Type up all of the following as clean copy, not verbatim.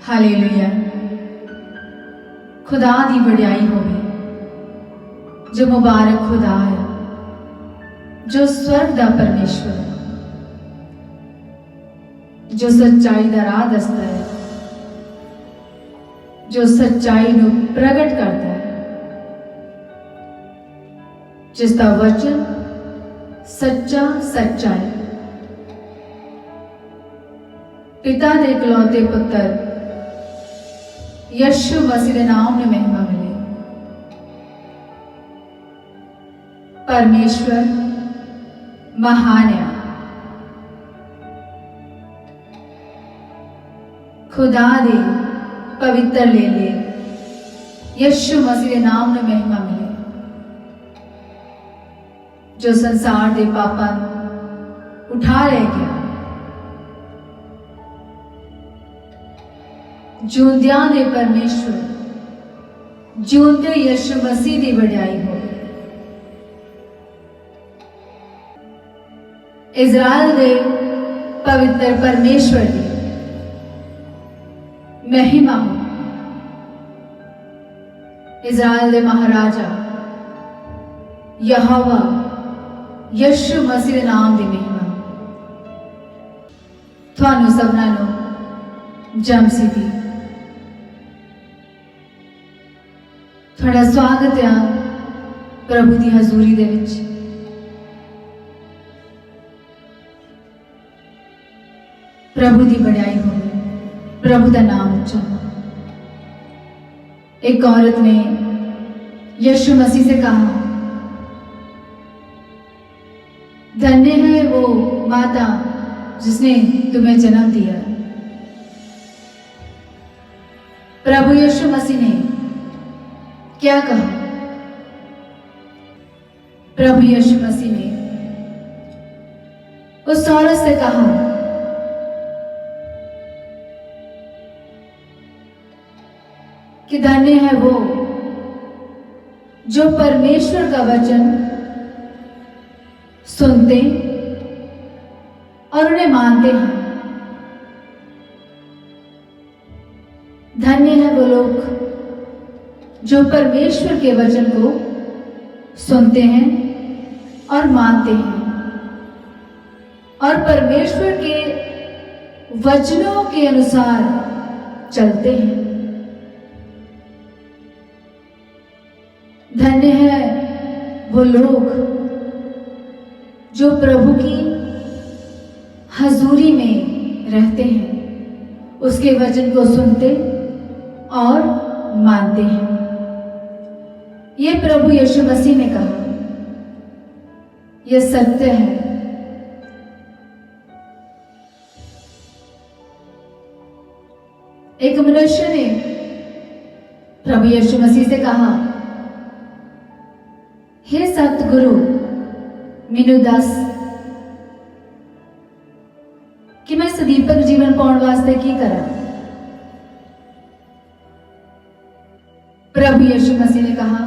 Hallelujah. खुदा दी वडियाई होवे जो मुबारक खुदा है, जो स्वर्ग दा परमेश्वर है, जो सच्चाई दा राह दसदा है, जो सच्चाई नू प्रगट करता है, जिसका वचन सच्चा सच्चा है। पिता दे इकलौते पुत्र यीशु मसीह दे नाम ने महिमा मिले। परमेश्वर महान है, खुदा दे पवित्र ले यीशु मसीह दे नाम ने महिमा मिले, जो संसार दे पापां नूं उठा ले गया। जिउंदियां दे परमेश्वर जिउंदे यीशु मसीह दी वडियाई हो। इज़राइल दे पवित्र परमेश्वर दी महिमा हो। इज़राइल दे महाराजा यहोवा यीशु मसीह दे नाम दी महिमा। थानू सबना नू जमसी दी थोड़ा स्वागत है प्रभु की हजूरी दे विच। प्रभु की बड़ाई हो, प्रभु का नाम उच्चा। एक औरत ने यीशु मसीह से कहा, धन्य है वो माता जिसने तुम्हें जन्म दिया। प्रभु यीशु मसीह ने क्या कहा? प्रभु यीशु मसीह ने उस औरत से कहा कि धन्य है वो जो परमेश्वर का वचन सुनते और उन्हें मानते हैं। धन्य है वो लोग जो परमेश्वर के वचन को सुनते हैं और मानते हैं और परमेश्वर के वचनों के अनुसार चलते हैं। धन्य है वो लोग जो प्रभु की हजूरी में रहते हैं, उसके वचन को सुनते और मानते हैं। ये प्रभु यीशु मसीह ने कहा, यह सत्य है। एक मनुष्य ने प्रभु यीशु मसीह से कहा, हे सतगुरु, मैनू दस कि मैं सदीपक जीवन पाने वास्ते की करा। प्रभु यीशु मसीह ने कहा,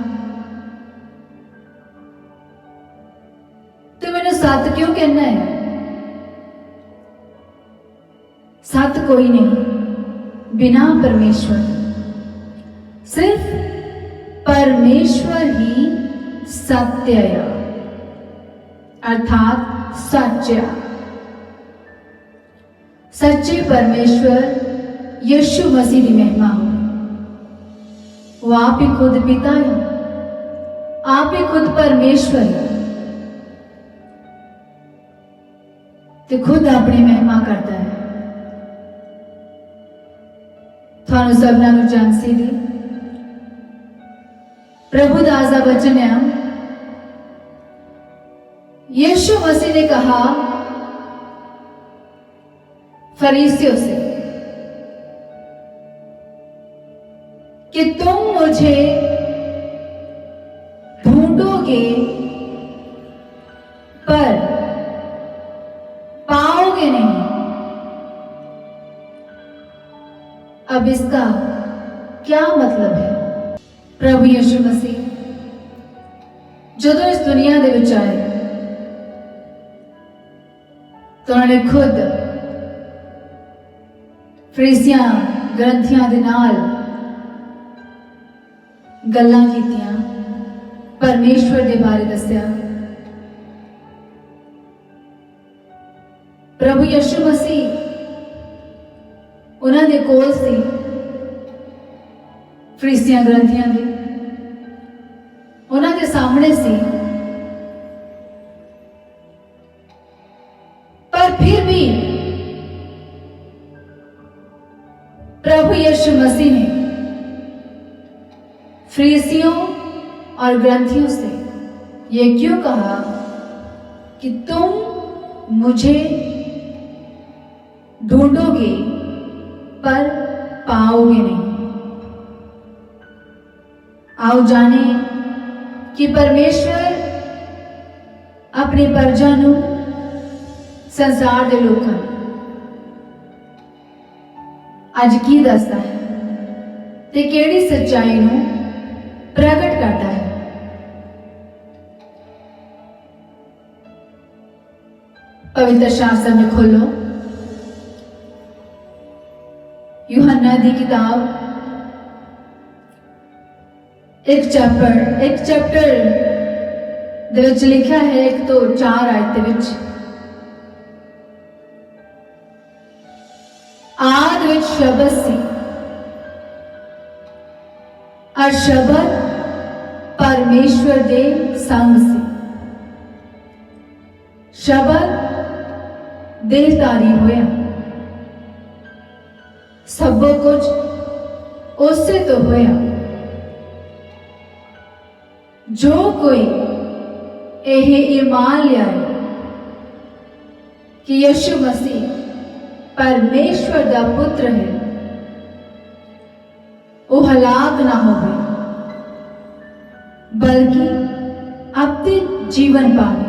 तू मैनू सत क्यों कहना है? सत कोई नहीं बिना परमेश्वर, सिर्फ परमेश्वर ही सत्य है, अर्थात सच्चा। सच्चे परमेश्वर यीशु मसीह की महिमा हो। वो आप ही खुद पिता है, आप ही खुद परमेश्वर है, तो खुद अपनी महिमा करता है। थानू सबना नू जानसी दी प्रभु दास दा वचन है। यीशु मसीह ने कहा फरीसियों से कि तुम मुझे ढूंढोगे पर पाओगे नहीं। अब इसका क्या मतलब है? प्रभु यीशु मसीह जदों इस दुनिया दे विच आए तो उन्होंने खुद फरीसियां ग्रंथियां दे नाल गल्लां कीतियां, परमेश्वर दे बारे दस्या। प्रभु यीशु मसीह उन्हां दे कोल सी, फरीसियां ग्रंथियां दे उन्हां दे सामने सी, पर फिर भी प्रभु यीशु मसीह ने फरीसियों और ग्रंथियों से ये क्यों कहा कि तुम मुझे ढूंढोगे पर पाओगे नहीं। आओ जाने कि परमेश्वर अपनी प्रजा नूं, संसार के लोगों अज की दसदा है ते केड़ी सच्चाई नूं प्रगट करता है। पवित्र शास्त्र में खोलो, यूहन्ना दी किताब एक चैप्टर दे विच लिखा है 1 तो 4 आयत दे विच, आद विच शब्द सी और शब्द परमेश्वर दे संग सी। शब्द देहधारी होया, सबो कुछ उससे तो होया। जो कोई यह ईमान लियाए कि यीशु मसीह परमेश्वर दा पुत्र है, वो हलाक ना होवे बल्कि अपने जीवन पावे,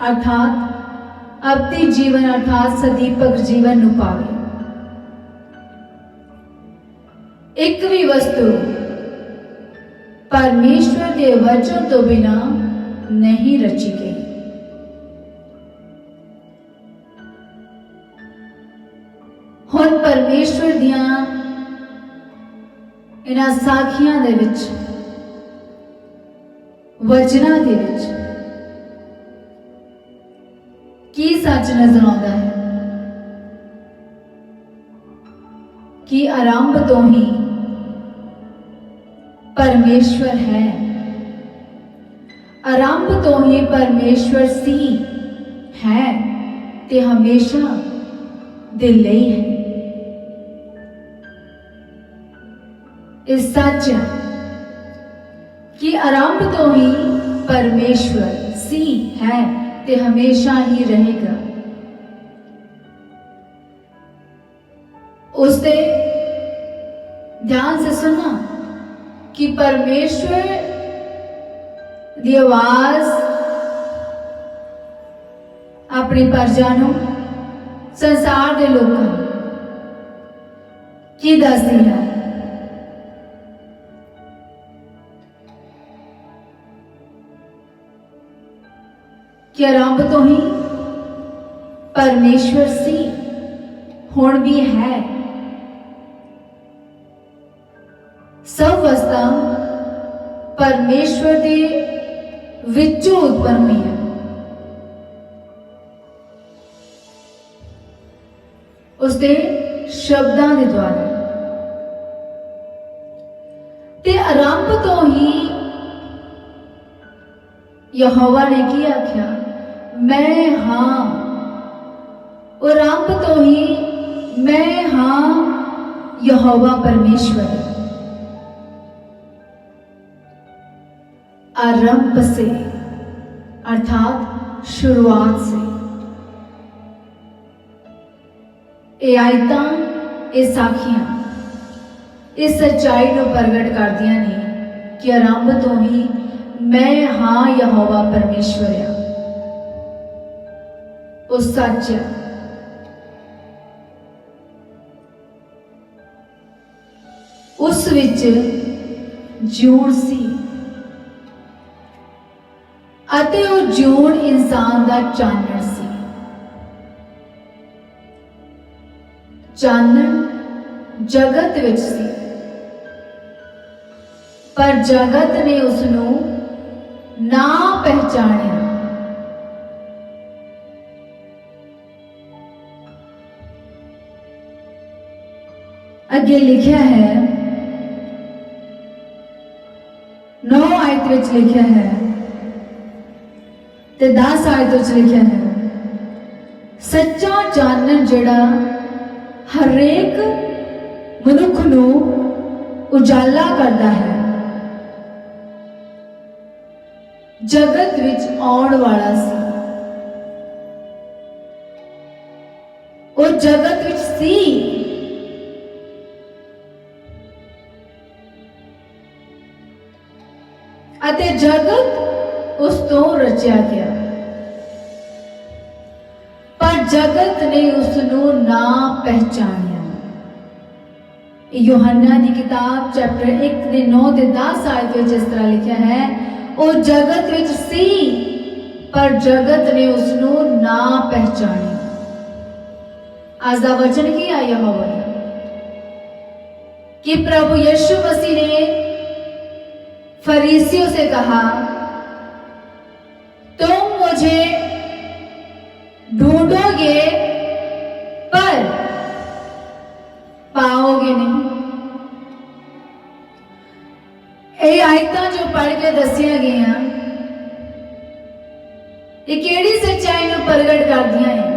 अर्थात अपने जीवन अर्थात सदीपक जीवन नु पावे। एक भी वस्तु परमेश्वर के वचन तो बिना नहीं रची गई। हुण परमेश्वर दियां इन्हां साखियां दे विच, वचनां दे विच की सच नजर आउंदा है कि आरंभ तो ही परमेश्वर है, आरंभ तो ही परमेश्वर सी है ते हमेशा दे लई है। इस सच कि आरंभ तो ही परमेश्वर सी है ते हमेशा ही रहेगा। उससे ध्यान से सुना कि परमेश्वर की आवाज अपनी प्रजा नूं, संसार के लोगों की दसदी है कि आरंभ तो ही परमेश्वर सी, हुण भी है। सब वस्तां परमेश्वर के विचों उत्पन्न हुई है। उसके शब्दां दे द्वारा ते आरंभ तो ही यहोवा ने की आख्या, मैं हाँ। और आरंभ तो ही मैं हाँ यहोवा परमेश्वर। आरंभ से अर्थात शुरुआत से। ये आयतां, ये साखियां इस सच्चाई को प्रगट कर दिया ने कि आरंभ तो ही मैं हाँ यहोवा परमेश्वर है। उस सच उस विच जीवन सी अते वो जीवन इंसान का चानण सी। चानण जगत विच सी, पर जगत ने उसनू ना पहचानिया। अगे लिखा है 9 आयत विच लिखा है ते 10 आयत विच लिखा है, सच्चा जानन जिहड़ा हरेक मनुख नू उजाला करता है, जगत विच आउण वाला सी। वो जगत विच सी, अते जगत उस तो रचिया गया, पर जगत ने उसनू ना पहचानिया। यूहन्ना की किताब चैप्टर 1 दे 9 ते 10 आयत विच इस तरह लिखा है, वो जगत विच सी, पर जगत ने उसनू ना पहचानिया। आज दा वचन की आया होगा कि प्रभु यीशु मसीह ने फरीसियों से कहा, तुम मुझे ढूंढोगे पर पाओगे नहीं। ये आयतां जो पढ़ के दसिया गई ये केड़ी सच्चाई नूं प्रगट करदियां हैं?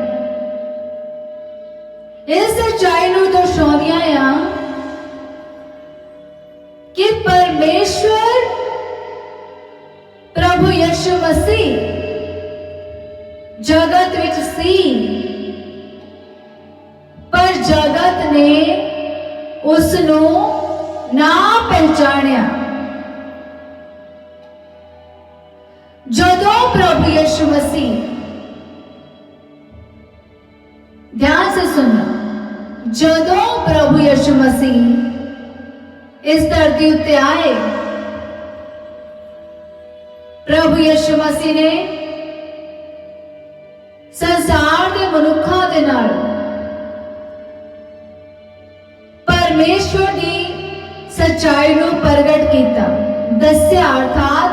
इस सच्चाई नूं दर्शाउंदियां आ कि परमेश्वर प्रभु यीशु मसीह जगत विच सी, पर जगत ने उसनू ना पहचानिया। जदों प्रभु यीशु मसीह, ध्यान से सुनना, जदों प्रभु यीशु मसीह इस धरती उत्ते आए, प्रभु यीशु मसीह ने संसार के मनुखों के नाल परमेश्वर की सच्चाई को प्रगट किया, दस्या, अर्थात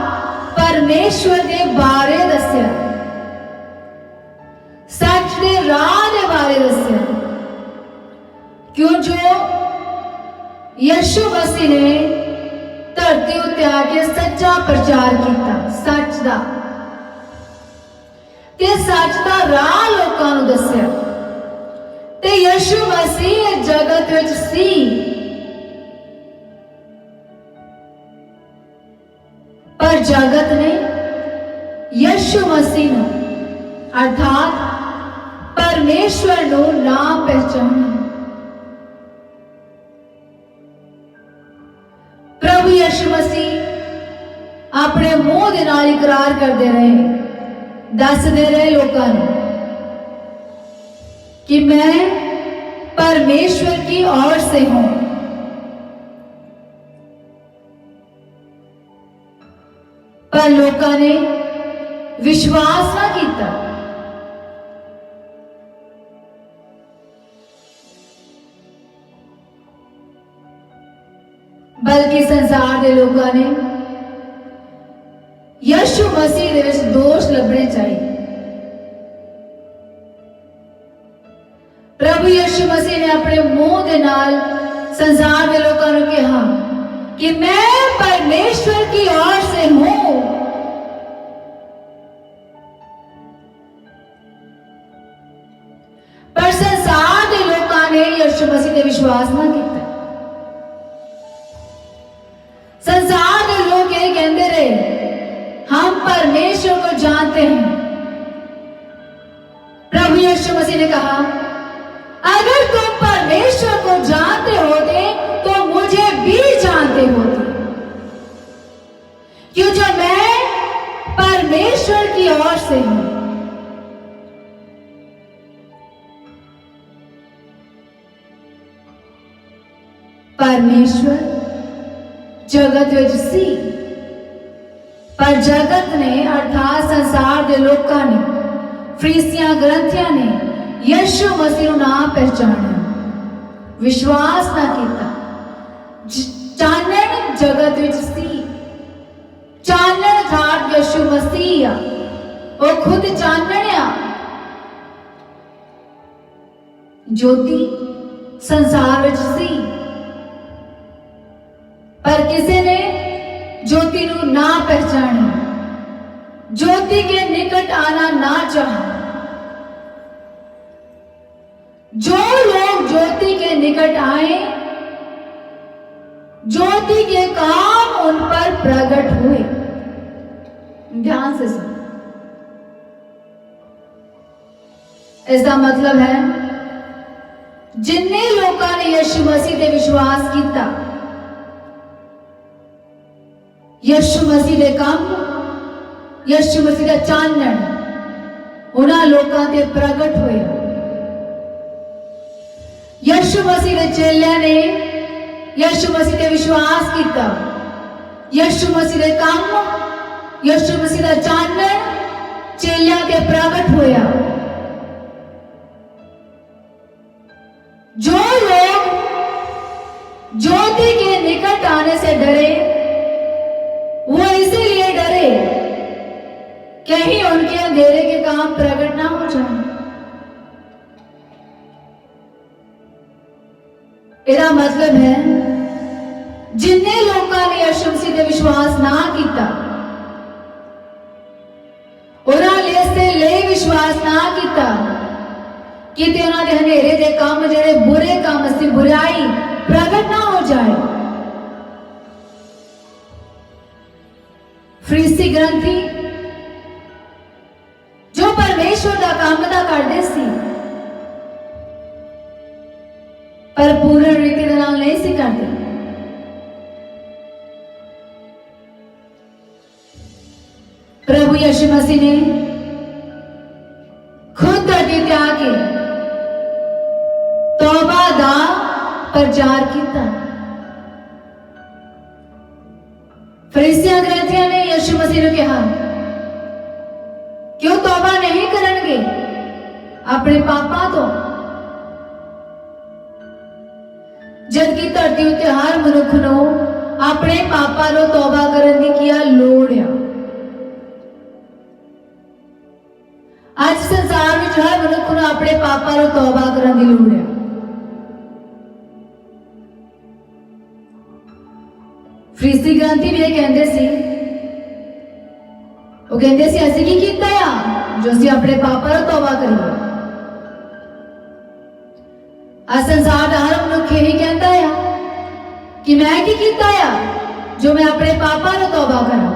परमेश्वर के बारे दस्या, सच के राह के बारे दस्या। क्यों जो यीशु मसीह ने धरती उत्ते आके सच्चा प्रचार किया, सच दा ते सच दा राह लोकां नूं दस्या। ते यीशु मसीह जगत विच सी, पर जगत ने यीशु मसीह नूं अर्थात परमेश्वर नूं ना पहचानिया। प्रभु यीशु मसीह अपने मुंह दे नाल इकरार करते रहे, दसदे रहे लोकां नूं कि मैं परमेश्वर की ओर से हूं। पर लोकां ने विश्वास ना किया। बल्कि संसार के लोगों ने यीशु मसीह दे विच दोष लभने चाहिए। प्रभु यीशु मसीह ने अपने मुंह के नाल संसार के लोगों ने कहा कि मैं परमेश्वर की ओर से हूं। पर संसार के लोगों ने यीशु मसीह ने विश्वास ना किया। संसार के लोग ये कहते रहे, हम परमेश्वर को जानते हैं। प्रभु यीशु मसीह ने कहा, अगर तुम परमेश्वर को जानते होते तो मुझे भी जानते होते, क्योंकि मैं परमेश्वर की ओर से हूं। परमेश्वर जगत विच सी, पर जगत ने अर्थात संसार के लोगों ने, फरीसियां ग्रंथियां ने यीशु मसीह को ना पहचाना, विश्वास ना किया। चानण जगत विच सी, चानण ठाठ यीशु मसीह आ, वो खुद चानण आ। ज्योति संसार विच सी, पर किसी ने ज्योति नू ना पहचानिया, ज्योति के निकट आना ना चाहा। जो लोग ज्योति के निकट आए, ज्योति के काम उन पर प्रकट हुए। ध्यान से सुन, इसका मतलब है जिन्ने लोगों ने यीशु मसीह पे विश्वास किया, यीशु मसीह के काम, यीशु मसीह का चानण उन्होंने लोगों ते प्रकट होया। यीशु मसीह के चेलियां ने यीशु मसीह पे विश्वास किया, यीशु मसीह के काम, यीशु मसीह का चानण चेलियां ते प्रकट होया। जो लोग ज्योति के निकट आने से डरे, वो इसीलिए डरे कहीं उनके अंधेरे के काम प्रकट ना हो जाए। इसका मतलब है जिन्ने लोगों ने यीशु मसीह पे विश्वास ना किया, उन्होंने विश्वास ना किया कि उन्होंने हनेरे के काम, जेडे बुरे काम से बुराई प्रकट ना हो जाए। फरीसी ग्रंथी जो परमेश्वर का काम दा करते सी, पर पूर्ण रीति दे नाल नहीं सी करते। प्रभु यीशु मसीह ने खुद धरती ते आके तौबा दा प्रचार किया। फरीसियां ग्रंथियां ने यीशु मसीह ने कहा क्यों तौबा नहीं करनगे अपने पापां तो, जबकि धरती उत्ते हर मनुख नूं अपने पापां नूं तौबा करन दी क्या लोड़ है। आज संसार में हर मनुख नूं अपने पापां नूं तौबा करन दी लोड़ है। फरीसी ग्रंथी भी कहते सी, वो कहते सी असीं की कीता आ जो असीं अपने पापां नूं तौबा करिए। आज संसार का हर मनुख यही कहता है कि मैं की कीता आ जो मैं अपने पापां नूं तौबा करा।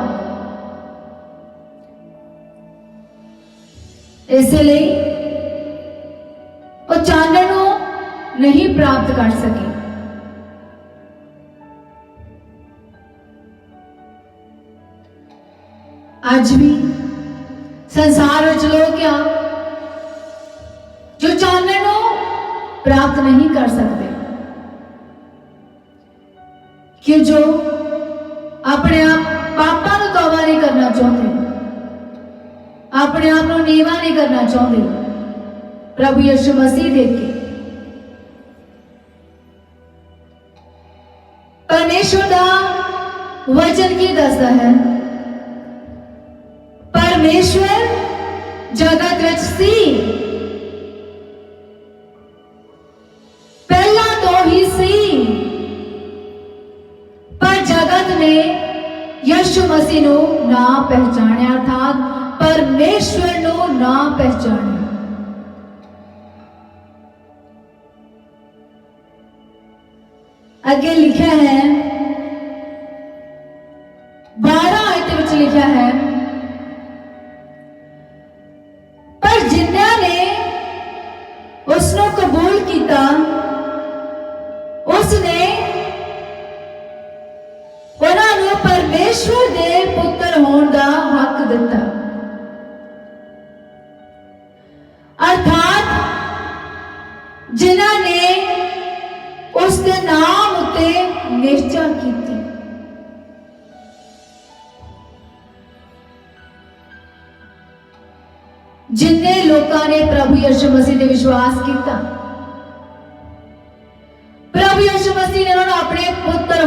इसलिए वो चानण नहीं प्राप्त कर सके। आज भी संसार में लोग क्या जो चानण प्राप्त नहीं कर सकते, कि जो अपने आप पापा को तौबा नहीं करना चाहते, अपने आप को नीवा नहीं करना चाहते। प्रभु यीशु मसीह देख के परमेश्वर का वचन की दसदा है, परमेश्वर जगत विच सी, पहला तो ही सी, पर जगत ने यीशु मसीह नू ना पहचानिया था, परमेश्वर नू ना पहचानिया। आगे लिखा है 12 आयत विच लिखा है, पर जिन्हां ने उसनू कबूल किया उसने उन्होंने परमेश्वर दे पुत्र होने का हक दिता। अर्थात जिन्हां ने उसके नाम उत्ते निश्चा की। जिन्ने लोगों ने प्रभु यीशु मसीह ने विश्वास किया,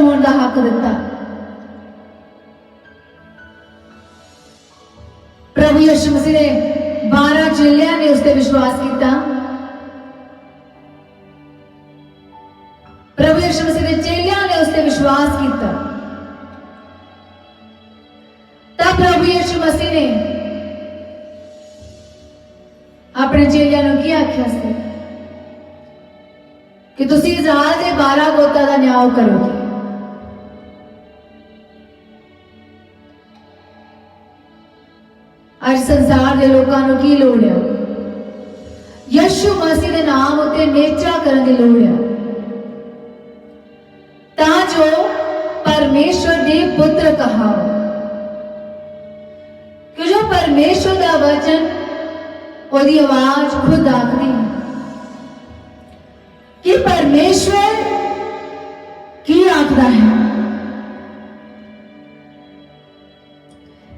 होने का हक दिता। प्रभु यीशु मसीह ने 12 चेलियां ने उस पर विश्वास किया। प्रभु यीशु मसीह ने चेलियां ने उस पर विश्वास किया। तब प्रभु यीशु मसीह ने अपने चेलियां को क्या आख्या सी कि तुसी इज़राइल के 12 गोत्रा का न्याय करोगे। आज संसार के लोगों को की लोड़ है? यीशु मसीह के नाम उत्ते नेचा करने की लोड़ है, ताजो परमेश्वर के पुत्र कहा कि जो परमेश्वर का वचन ओदी आवाज खुद आखदी है कि परमेश्वर की आखदा है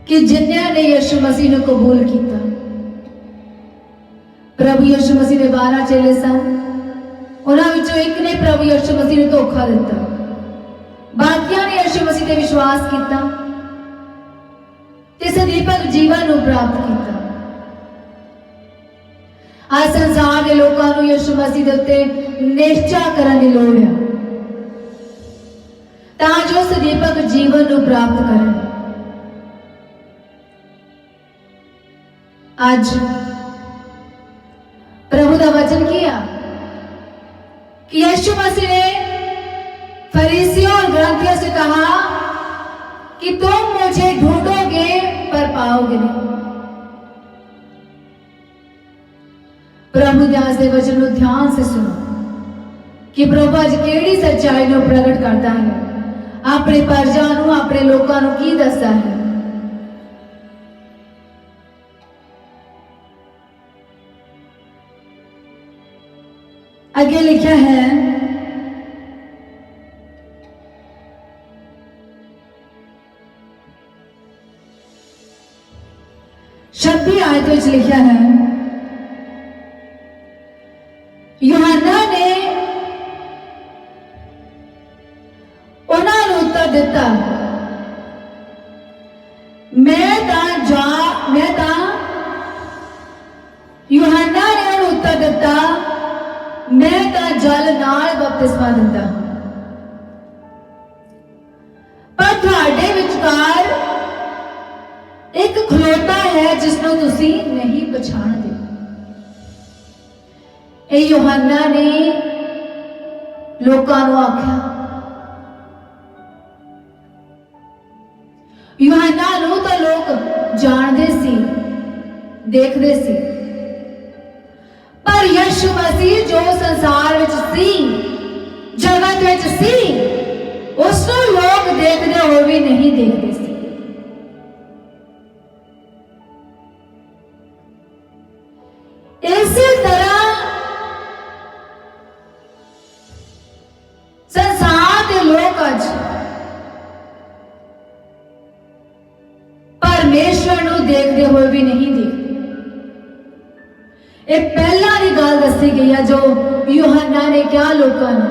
कि जिन्होंने ने यीशु मसीह को कबूल किया। प्रभु यीशु मसीह ने 12 चेले सन, उन्होंने विचों एक ने प्रभु यीशु मसीह ने धोखा दिता, बाकियां ने यीशु मसीह पे विश्वास किया ते सदीपक जीवन को प्राप्त किया। आज संसार के लोगों को यीशु मसीह के उत्ते निश्चा करने की लोड़ है, ताजो सदीपक जीवन को प्राप्त करें। आज प्रभु का वचन किया कि यीशु मसीह ने फरीसियों और ग्रंथियों से कहा कि तुम मुझे ढूंढोगे पर पाओगे नहीं। प्रभु ध्यान से वचन को ध्यान से सुनो कि प्रभु आज केड़ी सच्चाई को प्रकट करता है, अपने प्रजा को अपने लोगों को की दसता है। आगे लिखा है, छब्बी आयत में लिखा है, यूहन्ना ने उन्होंने उत्तर दिता, यूहन्ना ने उन्हें उत्तर दिता, मैं तो जल नाल बपतिस्मा दिता हूं, पर तुहाडे विचकार एक खलोता है जिसनों तुसी नहीं पछाणदे। ए यूहन्ना ने लोगों को आख्या, यूहन्ना नूं तो लोग जानते सी, देखते सी, पर यीशु मसीह जो संसार विच सी, जगत विच सी, उसको लोग देखते हुए भी नहीं देखते सी। इसी तरह संसार के लोग आज परमेश्वर को देखते हुए भी नहीं देखते। एक पहला की गल दसी गई है जो यूहन्ना ने क्या लोगों ने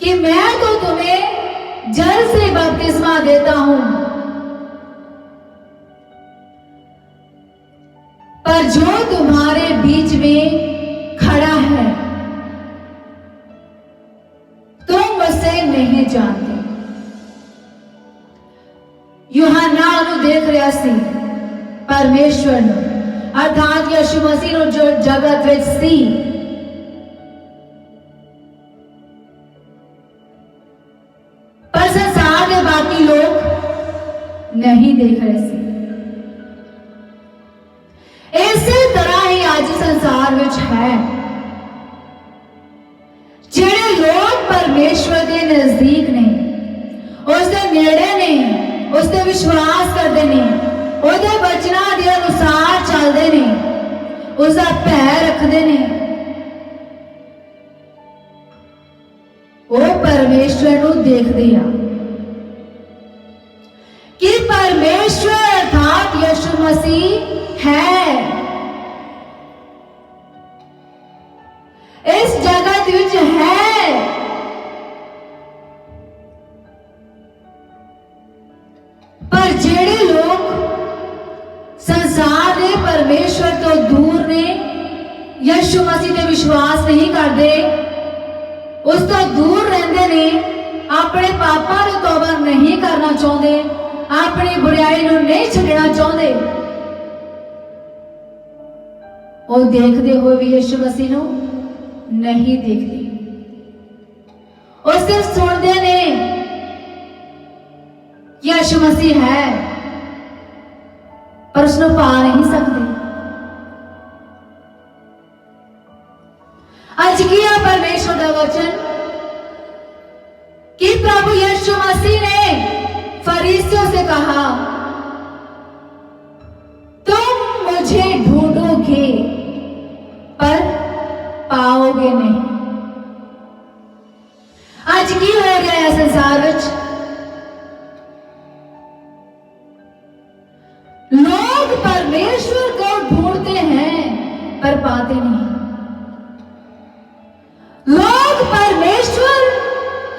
कि मैं तो तुम्हें जल से बपतिस्मा देता हूं, पर जो तुम्हारे बीच में खड़ा है तुम उसे नहीं जानते। यूहन्ना को देख रहा सी परमेश्वर ने, अर्थात यीशु मसीह ने जो जगत विच सी, पर संसार के बाकी लोग नहीं देख रहे सी। इसी तरह ही आज संसार विच है, जेड़े लोग परमेश्वर के नजदीक ने, उसके नेड़े ने, उसते विश्वास करते ने, उसके वचना के अनुसार चलते ने, उसका भै रखते ने, वो परमेश्वर को देखते हैं कि परमेश्वर अर्थात यीशु मसीह है इस जगत विच है, परमेश्वर तो दूर ने, यीशु मसीह ते विश्वास नहीं करते, उस तो दूर रहते ने, अपने पापां नूं तौबा नहीं करना चाहते, अपनी बुराई नूं नहीं छड्डना चाहते, वो देखते हुए भी यीशु मसीह नूं नहीं देखते। वो सिर्फ सुनते ने यीशु मसीह है, पर उसनूं पा नहीं सकते। आज किया परमेश्वर का वचन कि प्रभु यीशु मसीह ने फरीसियों से कहा, तुम मुझे ढूंढोगे पर पाओगे नहीं। आज की हो गया है संसार विच, लोग परमेश्वर को ढूंढते हैं पर पाते नहीं। लोग परमेश्वर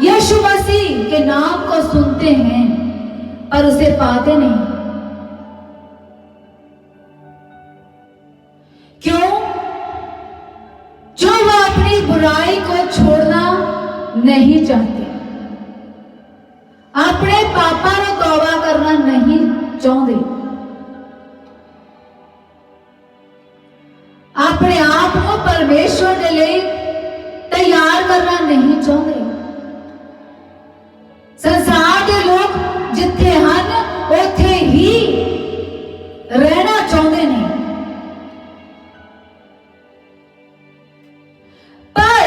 यीशु मसीह के नाम को सुनते हैं पर उसे पाते नहीं। क्यों? जो वह अपनी बुराई को छोड़ना नहीं चाहते, अपने पापा को तौबा करना नहीं चाहते, अपने आप को परमेश्वर के लिए तैयार करना नहीं चाहते। संसार के लोग जिथे हन उथे ही रहना चाहते नहीं, पर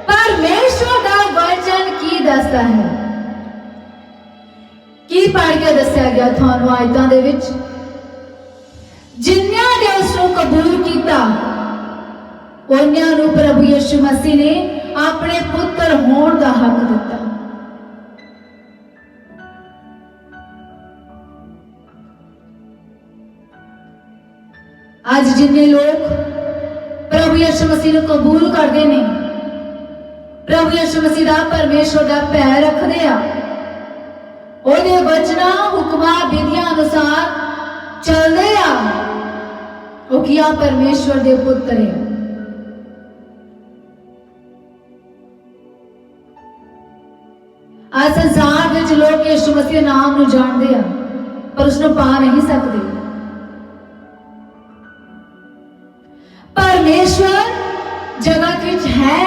परमेश्वर का वचन की दसदा है, की पढ़ के दस्या गया थानू आयतां दे विच, जिन्हां ने उसनूं कबूल किया उन्हां नूं प्रभु यीशु मसीह ने अपने पुत्र होण दा हक दिता। आज जिन्ने लोग प्रभु यीशु मसीह नूं कबूल करते हैं, प्रभु यीशु मसीह दा परमेश्वर दा पैर रखते हैं, ओहदे वचनां हुक्मां विधियां अनुसार चलते हैं, वो किया परमेश्वर दे पुत्र है। आज संसार विच लोग यीशु मसीह नाम नूं जानते हैं पर उसनूं पा नहीं सकते। परमेश्वर जगत विच है,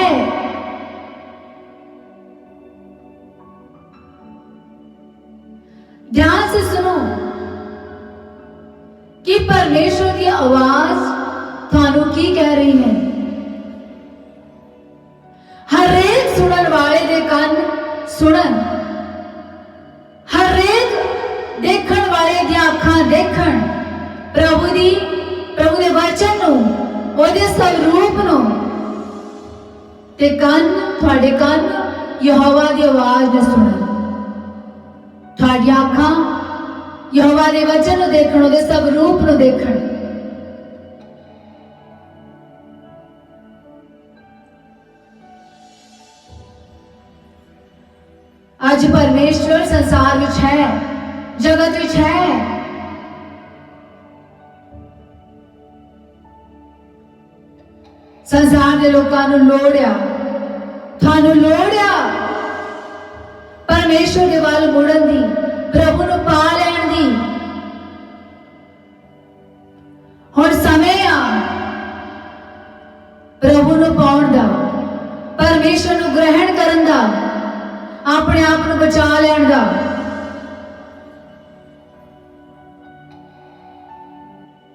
ध्यान से सुनो कि परमेश्वर की आवाज थानू की कह रही है। हर एक सुनन वाले दे कान सुनन, हर एक देखण वाले दी अखां देखण प्रभु दे वचन नूं, ओहदे स्वरूप नूं, ते कान तुहाडे कान यहोवा दी आवाज नूं सुणन, तुहाडीआं अखां यहोवा दे वचन नूं देखण, ओहदे स्वरूप नूं देखण। आज परमेश्वर संसार विच है, जगत विच है, संसार के लोगों नूं लोड़िया, थानू लोड़िया परमेश्वर के वाल मुड़न दी, प्रभु नूं पा लैण दी। हुण समय आ प्रभु नूं पाउण दा, परमेश्वर नूं ग्रहण करन दा, अपने आप को बचा लैण दा।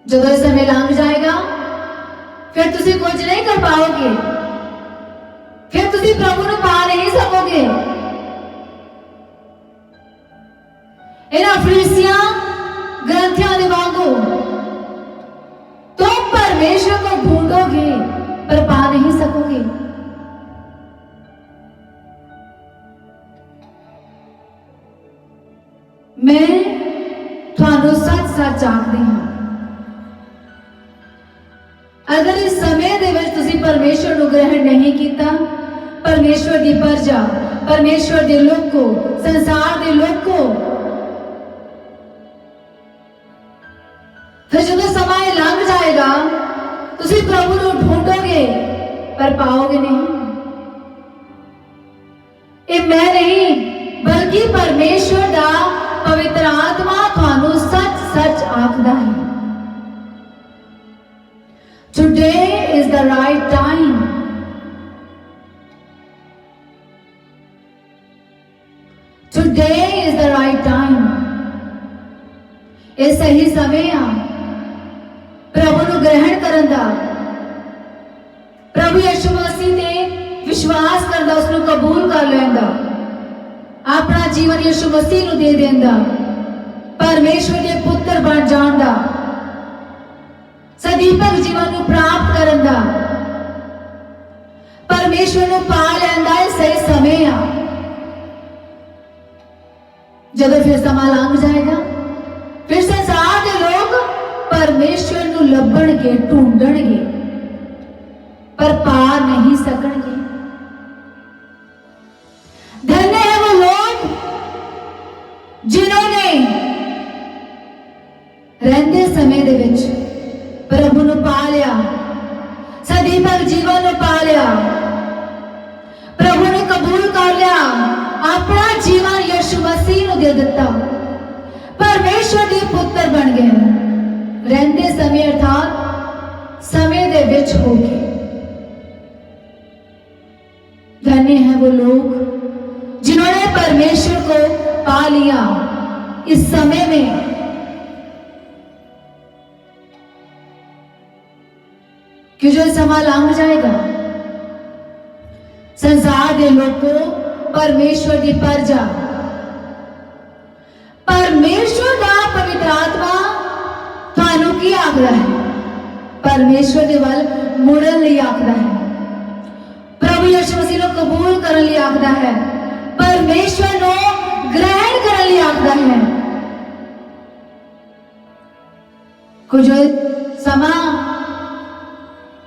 जदों समय लंघ जाएगा फिर तुसी कुछ नहीं कर पाओगे, फिर तुसी प्रभु को पा नहीं सकोगे। इन्हां फरीसियां ग्रंथियां दे वांगू तुम परमेश्वर को ढूंढोगे पर पा नहीं सकोगे। मैं थानू सच सच आखदी हां, अगर इस समय दे विच तुसी परमेश्वर नूं ग्रहण नहीं किया, परमेश्वर की प्रजा, परमेश्वर के लोगों, संसार के लोगों, फिर जो समा लंघ जाएगा, तुसी प्रभु को ढूंढोगे पर पाओगे नहीं। ये मैं नहीं बल्कि परमेश्वर दा पवित्र आत्मा थानू सच सच आखदा है। Today is the right time. Today is the right time. ये सही समय आ प्रभु ਨੂੰ ग्रहण ਕਰਨ ਦਾ, प्रभु यीशु मसीह ਤੇ विश्वास ਕਰਨ ਦਾ, ਉਸ ਨੂੰ ਕਬੂਲ ਕਰ ਲੈਣ ਦਾ, अपना जीवन यीशु मसीह ਨੂੰ ਦੇ ਦੇਣ ਦਾ, परमेश्वर के पुत्र बन जाਣ ਦਾ, सदीपक जीवन ਨੂੰ प्राप्त ਕਰਨ ਦਾ, परमेश्वर ਨੂੰ पा ਲੈਣ ਦਾ ਇਹ सही समय आ। ਜਦੋਂ फिर समा लंघ जाएगा, फिर संसार के लोग परमेश्वर ਨੂੰ ਲੱਭਣਗੇ, ਢੂੰਡਣਗੇ पर पा नहीं सकणगे। धन्य है वो लोग जिन्होंने रहते समय दे विच प्रभु ਨੂੰ पा लिया, सदीपक जीवन ਨੂੰ पा लिया, प्रभु ने कबूल कर लिया, अपना जीवन यीशु मसीह ਨੂੰ दे दिता, परमेश्वर के पुत्र बन गए। रहते समय अर्थात समय दे विच हो गए। धन्य है वो लोग जिन्होंने परमेश्वर को पा लिया इस समय में। क्यों जो समा लंघ जाएगा, संसार के लोग को परमेश्वर की प्रजा, परमेश्वर का पवित्र आत्मा थानू की आखदा है, परमेश्वर के वल मुड़न लई आखदा है, प्रभु यीशु मसीह को कबूल करने लिए आखदा है, परमेश्वर को ग्रहण करने लिए आखदा है। कुछ समा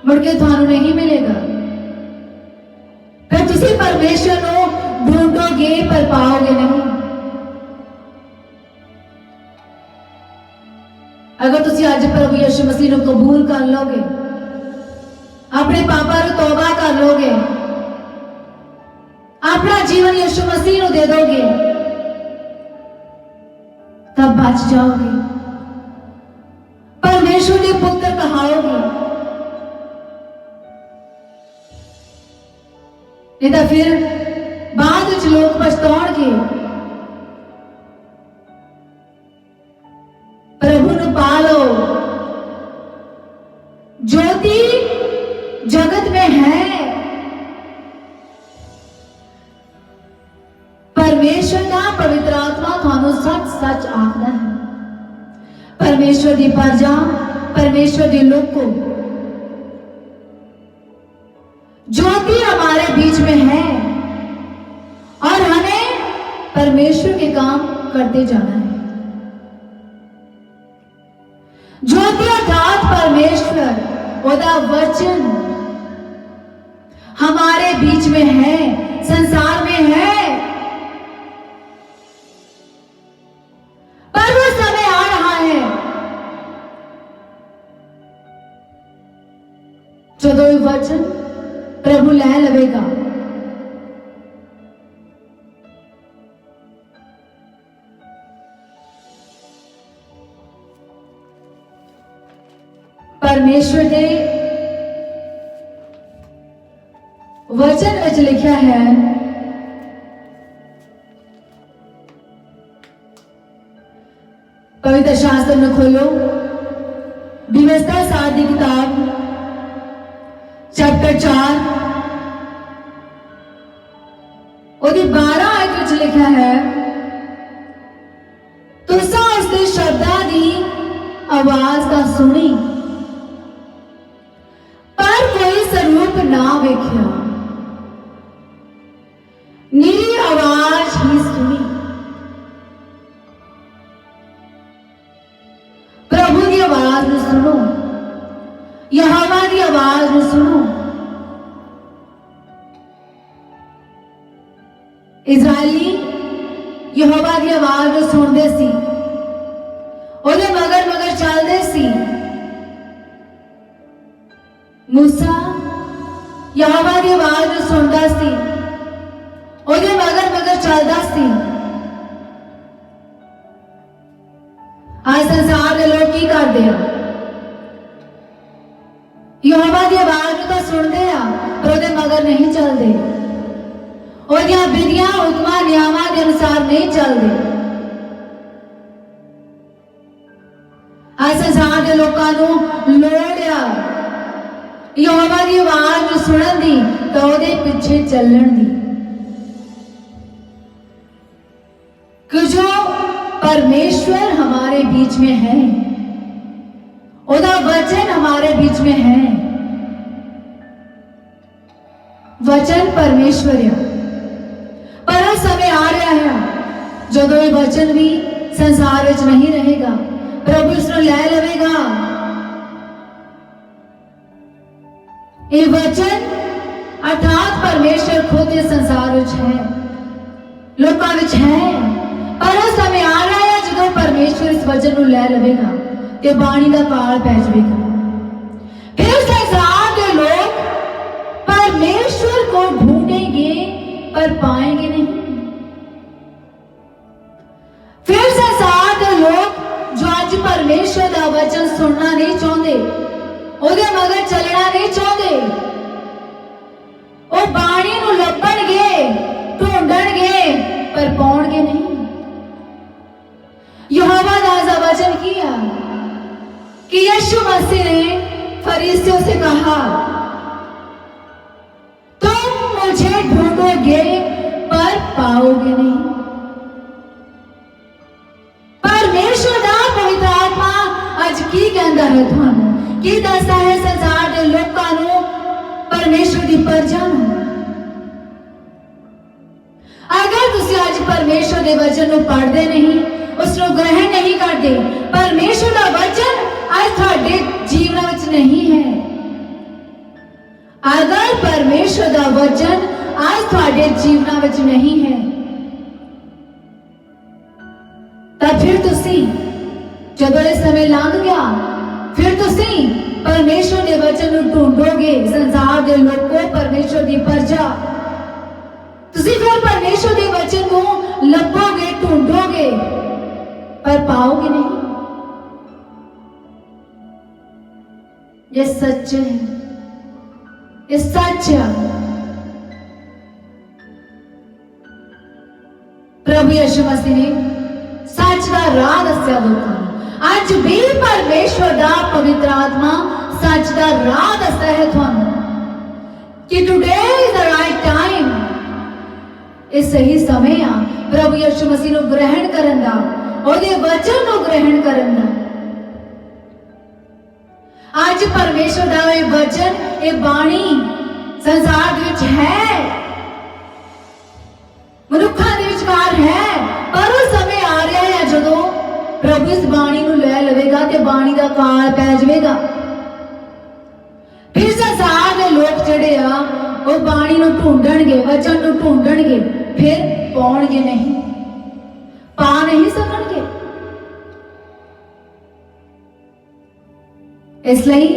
मुड़ के थानू नहीं मिलेगा, फिर तुसी परमेश्वर को ढूंढोगे पर पाओगे नहीं। अगर तुसी आज प्रभु यीशु मसीह को कबूल कर लोगे, अपने पापा को तौबा कर लोगे, अपना जीवन यीशु मसीह को दे दोगे, तब बच जाओगे, परमेश्वर के पुत्र कहाओगे। नहीं तो फिर बाद विच लोग पछताउणगे। प्रभु ਨੂੰ पा लो, ज्योति जगत में है, परमेश्वर का पवित्र आत्मा थानू सच सच आखदा है। परमेश्वर की प्रजा, परमेश्वर के लोग को ज्योति हमारे बीच में है और हमें परमेश्वर के काम करते जाना है। ज्योति अर्थात परमेश्वर, ओदा वचन हमारे बीच में है, संसार में है, पर वो समय आ रहा है जो वचन प्रभु लै लवेगा। परमेश्वर ने वचन विच लिखा है, पवित्र शास्त्र में खोलो, व्यवस्था सात की किताब चैप्टर 4 और 12 आयत विच लिखा है, तुसा उसके शब्दां दी आवाज का सुनी पर कोई स्वरूप ना वेख्या, निरी आवाज ही सुनी। प्रभु की आवाज न सुनो, यहोवा की आवाज न सुनो। इजरायली यहोवा की आवाज न सुनते सी, ओदे मगर मगर चलते सी, मूसा यहोवा की आवाज ਨੂੰ ਸੁਣਦਾ ਸੀ, ਉਹਦੇ ਮਗਰ ਮਗਰ ਚੱਲਦਾ ਸੀ। आज संसार के लोग की करते हैं? यहोवा की आवाज तो सुनते हैं पर ਉਹਦੇ मगर नहीं चलते, ਉਹਦੀਆਂ विधियां हुक्मां नियमां के अनुसार नहीं चलते। आज संसार के लोगों को लोड़ आ यहोवा की आवाज सुनन दी तो ਉਹਦੇ पीछे चलण दी, कि जो परमेश्वर हमारे बीच में है, ओदा वचन हमारे बीच में है। वचन परमेश्वर है, पर समय आ रहा है जो ये वचन भी संसार में नहीं रहेगा, प्रभु इसको लै लवेगा। ये वचन अर्थात परमेश्वर खुद इस संसार में है, लोगों में है, पर समय आ रहा है जो परमेश्वर इस वचन को लै लवेगा ते बाणी का काल पै जाएगा। फिर संसार के लोग परमेश्वर को ढूंढेंगे पर पाएंगे नहीं। फिर संसार के लोग जो आज परमेश्वर का वचन सुनना नहीं चाहते, ਉਹਦੇ मगर चलना नहीं चाहते, वो बाणी ਨੂੰ ਲੱਭਣਗੇ, ढूंढणगे पर पाउणगे नहीं। यहोवा का वचन किया कि यीशु मसीह ने फरीसियों से कहा, तुम मुझे ढूंढोगे पर पाओगे नहीं। परमेश्वर का पवित्र आत्मा आज की कहता है थानू की दसता है संसार के लोगों को परमेश्वर की प्रजा। अगर तुसी आज परमेश्वर के वचन को पढ़ते नहीं, उसको ग्रहण नहीं करते, परमेश्वर का वचन आज थोड़े जीवन में नहीं है। अगर परमेश्वर का वचन आज थोड़े जीवन में नहीं है तब फिर तुसी जब ये समय लंघ गया, फिर तुसी परमेश्वर के वचन को ढूंढोगे, संसार के लोग को परमेश्वर की प्रजा, तुसी फिर परमेश्वर के वचन को लभोगे, ढूंढोगे पर पाओगे नहीं। ये सच है, ये सच है। प्रभु यीशु मसीह ने सच का राह दस्या लोगों को। आज भी परमेश्वर का पवित्र आत्मा सच का राह दसता है थानू कि today is the right time, इस सही समय आ प्रभु यीशु मसीह को ग्रहण करन दा, ਉਹਦੇ वचन को ग्रहण करन दा। आज परमेश्वर का ये वचन, ये बाणी संसार विच है, मनुखा दे विचकार है, पर वो समय आ रहा है जो प्रभु इस बाणी को लै लवेगा ते बाणी का काल पै जाएगा। फिर संसार के लोग जिहड़े आ वो बाणी को ढूंढणगे, वचन को ढूंढणगे, फिर पाउणगे नहीं, पा नहीं सकणगे। इसलिए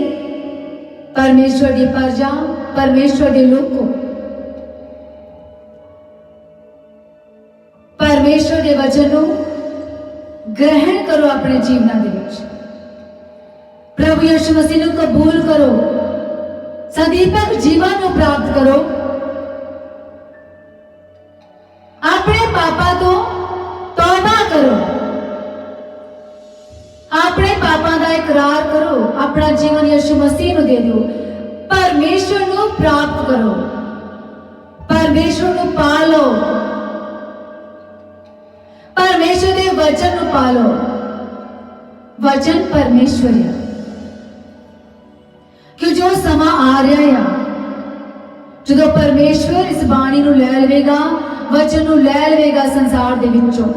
परमेश्वर की प्रजा, परमेश्वर के लोग को परमेश्वर के वचन को ग्रहण करो अपने जीवन के विच। प्रभु यीशु मसीह को कबूल करो, सदीपक जीवन को प्राप्त करो। अपने पापा तो तौबा करो, अपने पापा का इकरार करो, अपना जीवन यीशु मसीह को दे दो, परमेश्वर को प्राप्त करो, परमेश्वर को पालो, परमेश्वर के वचन को पालो। वचन परमेश्वर है कि जो समा आ रहा है जो परमेश्वर इस बाणी को लै लवेगा, वचन को लै लवेगा संसार दे विचों।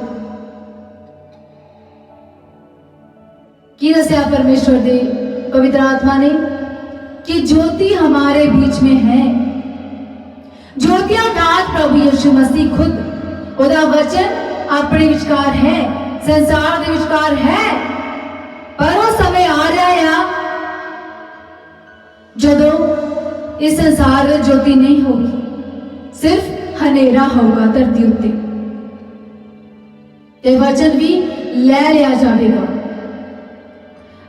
की दस्या परमेश्वर दे पवित्र आत्मा ने कि ज्योति हमारे बीच में है। ज्योति अर्थात प्रभु यीशु मसीह खुद, ओदा वचन अपने विचकार है, संसार के विचकार है, पर वो समय आ रहा है जदों इस संसार में ज्योति नहीं होगी, सिर्फ हनेरा होगा धरती उत्ते। ते वचन भी ले लिया जाएगा,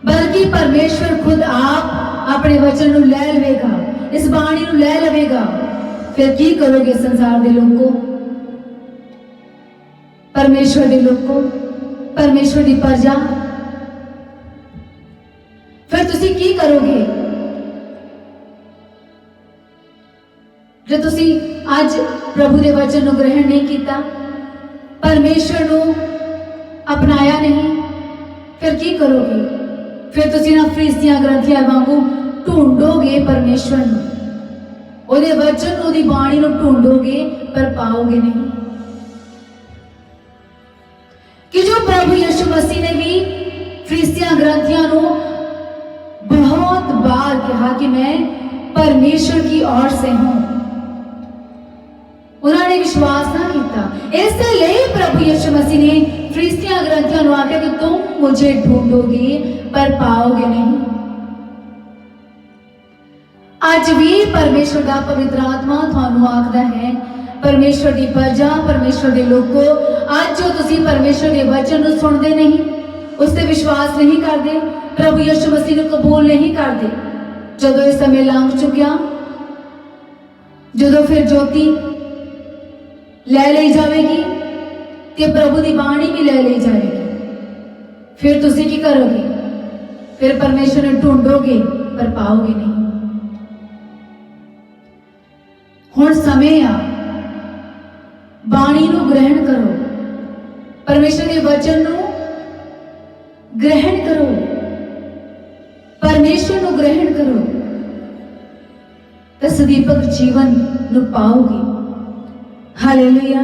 बल्कि परमेश्वर खुद आप अपने वचन नूं ले लवेगा, इस बाणी नूं ले लवेगा। फिर की करोगे संसार दे लोगों, परमेश्वर दे लोगों, परमेश्वर दी प्रजा, फिर तुसी की करोगे जो तुसी आज प्रभु दे वचन नूं ग्रहण नहीं किया, परमेश्वर नूं अपनाया नहीं, फिर की करोगे? फिर तुसी ना फरीसियां ग्रंथियां वांगू ढूंढोगे परमेश्वर नूं, ओदे वचन नूं, ओदी बाणी नूं ढूंढोगे पर पाओगे नहीं। कि जो प्रभु यीशु मसीह ने भी फरीसियां ग्रंथियां नूं बहुत बार कहा कि मैं परमेश्वर की ओर से हूं, उन्होंने विश्वास ना किया। इसलिए प्रभु यीशु मसीह ने फरीसियां ग्रंथियां नूं आख्या कि तुम मुझे ढूंढोगे पर पाओगे नहीं। आज भी परमेश्वर का पवित्र आत्मा थानू आखदा है, परमेश्वर की प्रजा, परमेश्वर के लोगों, आज जो तुसी परमेश्वर के वचन नूं सुनदे नहीं, उस ते विश्वास नहीं करते, प्रभु यीशु मसीह को कबूल नहीं करते, जदों इस समय लंघ चुकिया, जदों फिर ज्योति ले ली जाएगी ते प्रभु की बाणी भी ले ली जाएगी, फिर तुसी की करोगे? फिर परमेश्वर ने ढूंढोगे पर पाओगे नहीं। हुण समय आ, बाणी नूं ग्रहण करो, परमेश्वर के वचन नूं ग्रहण करो, परमेश्वर नूं ग्रहण करो, तो सदीपक जीवन नूं पाओगे। हालेलुया।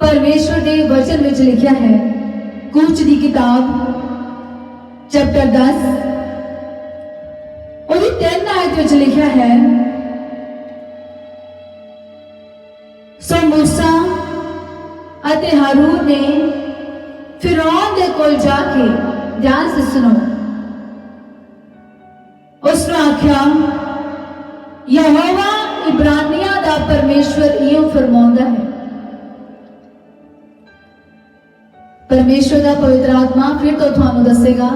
परमेश्वर के वचन में लिखा है, कूच की किताब चैप्टर 10 और 3 आयत में लिखा है, सो मूसा अते हारून ने फिरौन दे कोल जाके, ध्यान से सुनो, उसने आख्या, यहोवा इब्रानियां दा परमेश्वर इयों फरमाउंदा है। परमेश्वर का पवित्र आत्मा फिर तो थानू दसेगा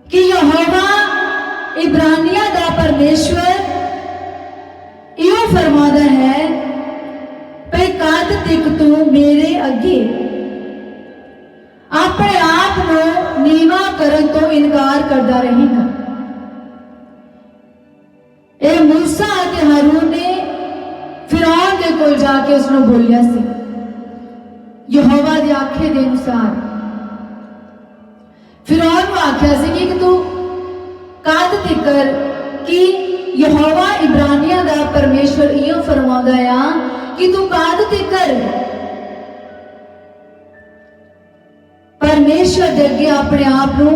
कि यहोवा इब्रानियां दा परमेश्वर इयों फरमाउंदा है, पे कद तक तू मेरे अगे अपने आप को नीवा करन तो इनकार करता रहेगा। ए मूसा अते हारून ने फिरौन दे कोल जाके उसने बोलिया सी, यहोवा दे आखे दे अनुसार फिरौन को आख्या सी कि तू कद तिकर कि यहोवा इब्रानियां दा परमेश्वर इयों फरमाउंदा आ कि तू कद तिकर परमेश्वर दे अगे अपने आप को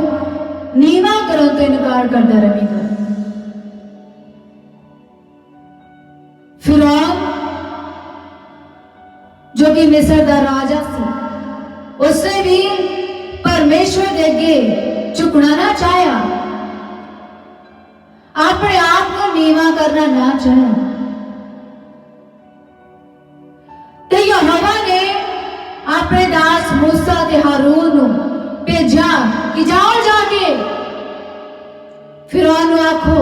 नीवा करन तो इनकार करता रहेगा। फिरौन जो कि मिस्र का राजा सी, उसने भी परमेश्वर के अगे झुकना ना चाहा, अपने आप को नीवा करना ना चाहा। तो यहोवा ने अपने दास मूसा ते हारून नूं भेजा कि जाओ जाके फिरौन नूं आखो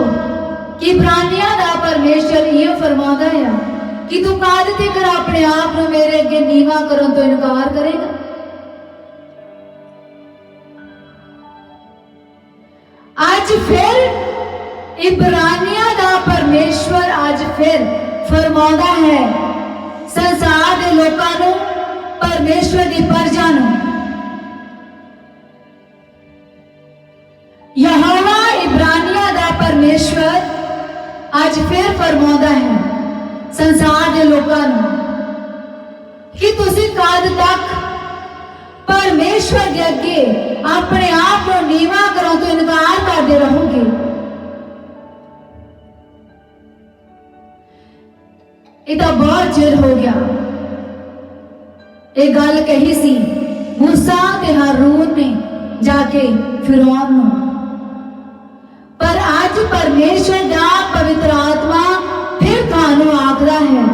कि इब्रानियां दा परमेश्वर इयों फरमाउंदा है कि तू कद तक अपने आप को मेरे अगे नीवा करन तो इनकार करेगा। आज फिर इब्रानियां दा परमेश्वर आज फिर फरमाउंदा है संसार के लोकां नूं, परमेश्वर की प्रजा नूं, यहोवा इब्रानियां दा परमेश्वर आज फिर फरमाउंदा है संसार के लोकां नूं कि तुसीं कद तक परमेश्वर के अगे अपने आप को नीवा करो तो इनकार करते रहोगे। ये तो बहुत चिर हो गया ये गल कही सी मूसा ते हारून ने जाके फिरौन नूं, पर अज परमेश्वर दा पवित्र आत्मा फिर थानू आखदा है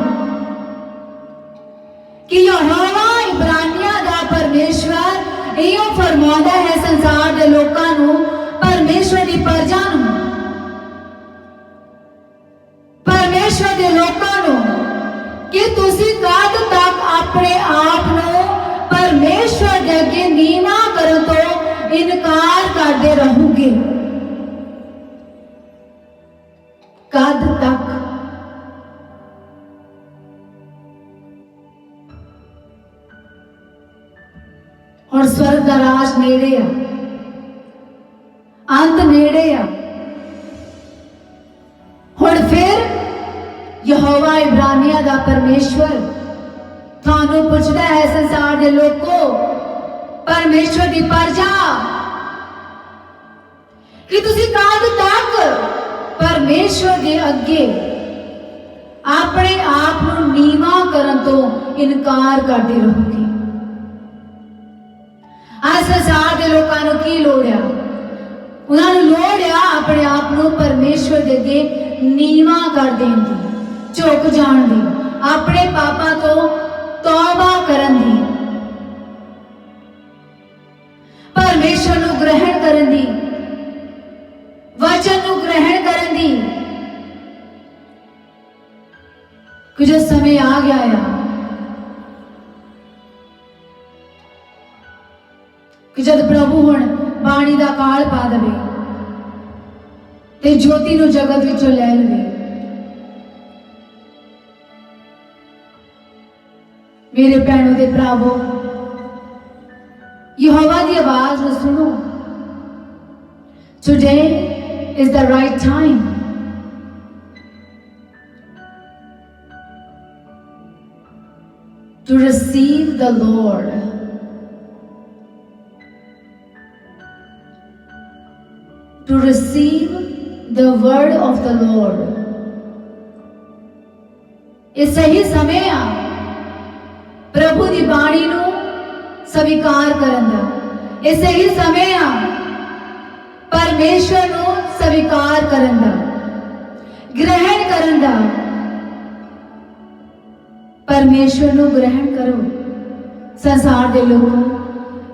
कि यहोवा इब्रानियां दा परमेश्वर इहो फरमांदा है संसार दे लोकां नूं, परमेश्वर दी प्रजा नूं, परमेश्वर दे लोकां नूं कि तुसी कद तक अपने आप नूं परमेश्वर दे अगे नीवा करन तो इनकार करदे रहोगे। कद तक? और स्वर्ग दा राज नेड़े आ, अंत नेड़े आ। हुण फिर यहोवा इब्रानियां दा परमेश्वर थानू पुछदा है, संसार दे लोको, परमेश्वर दी प्रजा, कि तुसी कद तक परमेश्वर दे अगे अपने आप नूं नीवा करन तो इनकार करदे रहोगे। आज संसार के लोगों को की लोड़ आ? उन्होंने लोड़ आ अपने आप को परमेश्वर के अगे नीवा कर देने दी, झुक जाण दी, अपने पापां तो तौबा करन दी, परमेश्वर को ग्रहण करन दी, वचन को ग्रहण करन दी। कुछ समय आ गया है कि जब प्रभु हुण बाणी दा काल पा देवे ते ज्योति नूं जगत विचों लै लवे। मेरे भैणों ते भरावो, यहोवा दी आवाज नूं सुनो। Today is the right time to receive the Lord, to receive the word of the Lord. इस सही समय आ प्रभु दी बाणी नूं स्वीकार करन दा। इस सही समय आ परमेश्वर नूं स्वीकार करन दा, ग्रहण करन दा। परमेश्वर नूं ग्रहण करो। संसार दे लोगों,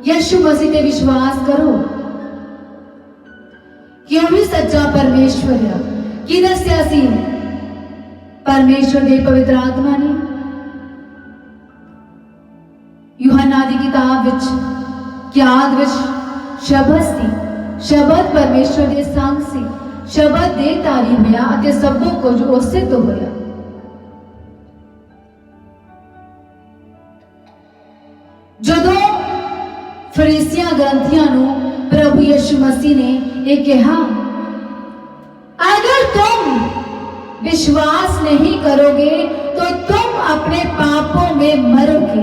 यीशु मसीह ते विश्वास करो कि वो भी सच्चा परमेश्वर है। की दस्या सी परमेश्वर दे पवित्र आत्मा ने यूहन्ना दी किताब विच क्याद विच शब्द सी, शब्द परमेश्वर दे संग सी, शब्द दे तारी होया अते सबो कुछ उसे तो होया। जदों फरीसियां ग्रंथियां नूं प्रभु यीशु मसीह ने यह कहा, अगर तुम विश्वास नहीं करोगे तो तुम अपने पापों में मरोगे।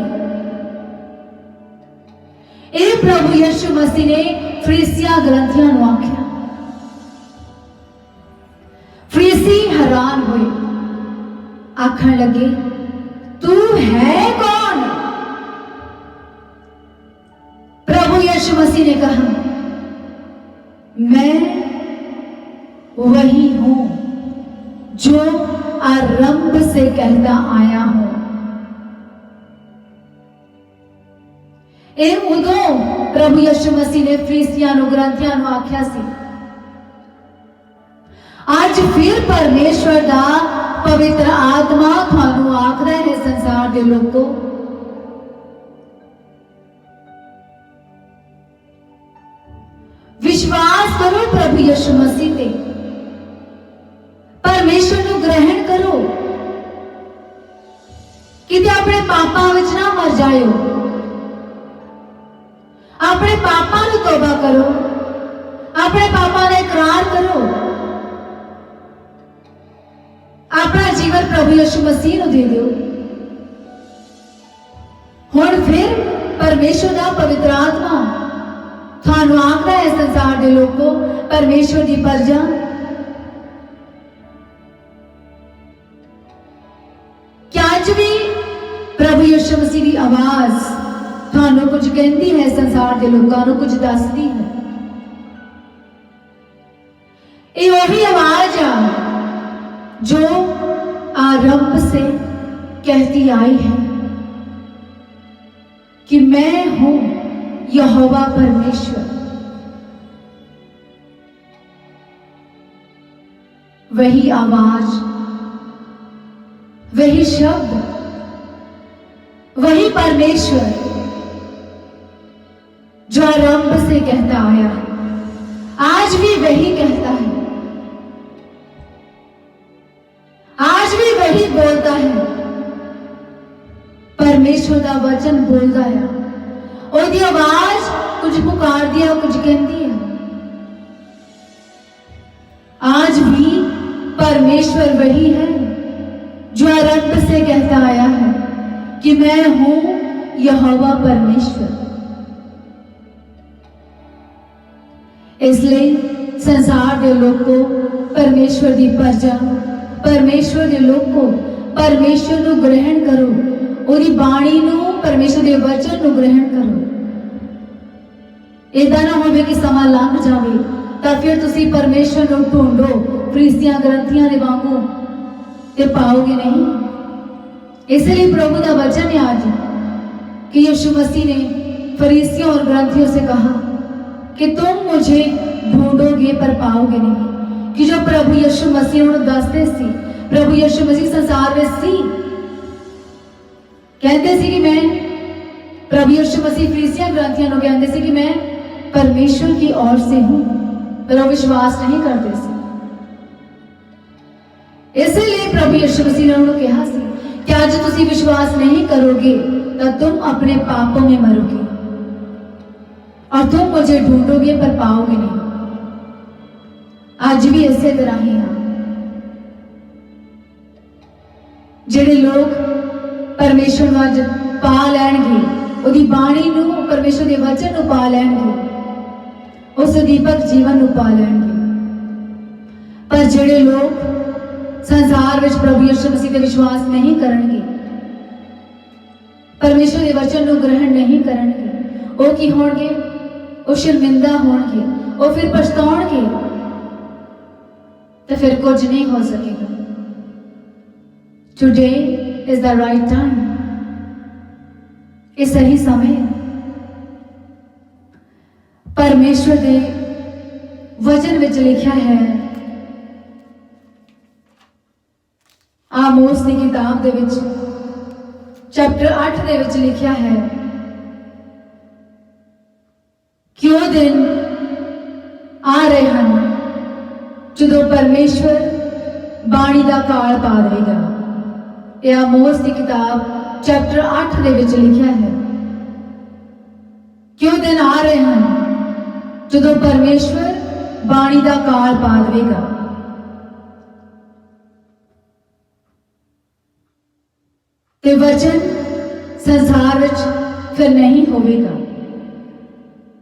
ये प्रभु यीशु मसीह ने फरीसियां ग्रंथियां नूं आख्या। फरीसी हैरान हुए, आखण लगे, तू है कौन? प्रभु यीशु मसीह ने कहा, मैं वही हूं जो आरंभ से कहता आया हूं। ए उदों प्रभु यीशु मसीह ने फरीसियां नूं ग्रंथियां नूं आख्या सी। आज फिर परमेश्वर दा पवित्र आत्मा थानू आखदा है, संसार दे लोगों, विश्वास करो प्रभु यीशु मसीह पे, परमेश्वर को ग्रहण करो कि अपने पापां विच ना मर जाओ। अपने पापां नूं तौबा करो, अपने पापां दा इकरार करो, अपना जीवन प्रभु यीशु मसीह नूं दे दो। हुण फिर परमेश्वर दा पवित्र आत्मा थानू आखदा है, संसार दे लोगों, परमेश्वर दी प्रजा, क्या अज भी प्रभु यीशु मसीह की आवाज थानू कुछ कहती है, संसार के लोगों को कुछ दसती है। ये वही आवाज आ जो आरंभ से कहती आई है कि मैं हूं यहोवा परमेश्वर। वही आवाज, वही शब्द, वही परमेश्वर जो आरंभ से कहता आया है, आज भी वही कहता है, आज भी वही बोलता है। परमेश्वर का वचन बोलता है, और दी आवाज कुछ पुकार दिया, कुछ कहती है। आज भी परमेश्वर वही है जो आरंभ से कहता आया है कि मैं हूं यहोवा परमेश्वर। इसलिए संसार के लोग को परमेश्वर की प्रजा, परमेश्वर के लोग को परमेश्वर को ग्रहण करो, और बाणी नू, परमेश्वर के वचन को ग्रहण करो। इदा ना होवे कि समा लंघ जावे तो फिर तुसी परमेश्वर को ढूंढो फरीसियां ग्रंथियां दे वांगू ते पाओगे नहीं। इसलिए प्रभु का वचन है आज कि यीशु मसीह ने फरीसियों और ग्रंथियों से कहा कि तुम मुझे ढूंढोगे पर पाओगे नहीं। कि जो प्रभु यीशु मसीह उन्होंने दसते सी, प्रभु यीशु मसीह संसार में सी, कहते सी कि मैं, प्रभु यीशु मसीह फरीसियां ग्रंथियों को कहते सी कि मैं परमेश्वर की ओर से हूं, पर वो विश्वास नहीं करते सी। इसलिए प्रभु यीशु मसीह ने उन्होंने कहा सी कि आज तुसी विश्वास नहीं करोगे तो तुम अपने पापों में मरोगे, और तुम मुझे ढूंढोगे पर पाओगे नहीं। आज भी इसी तरह ही है। जेडे लोग परमेश्वर ਨੂੰ ਅੱਜ ਪਾ ਲੈਣਗੇ, ਉਹਦੀ ਬਾਣੀ ਨੂੰ, परमेश्वर के वचन ਨੂੰ ਪਾ ਲੈਣਗੇ, उस दीपक जीवन ਨੂੰ ਪਾ ਲੈਣਗੇ। पर जेडे लोग संसार में प्रभु यीशु मसीह पे विश्वास नहीं करेंगे, परमेश्वर के वचन को ग्रहण नहीं करेंगे, वो की होंगे, वो शर्मिंदा होंगे, वो फिर पछताओगे, तो फिर कुछ नहीं हो सकेगा। Today is the right time, ये सही समय है। परमेश्वर के वचन विच लिखा है, आमोस की किताब दे विच चैप्टर 8 दे विच लिखा है कि वो दिन आ रहे हैं जो परमेश्वर बाणी का काल पा देगा। यह आमोस की किताब चैप्टर 8 दे विच लिखा है कि वो दिन आ रहे हैं जो परमेश्वर बाणी का काल पा देगा। ते वचन संसार विच फिर नहीं होवेगा,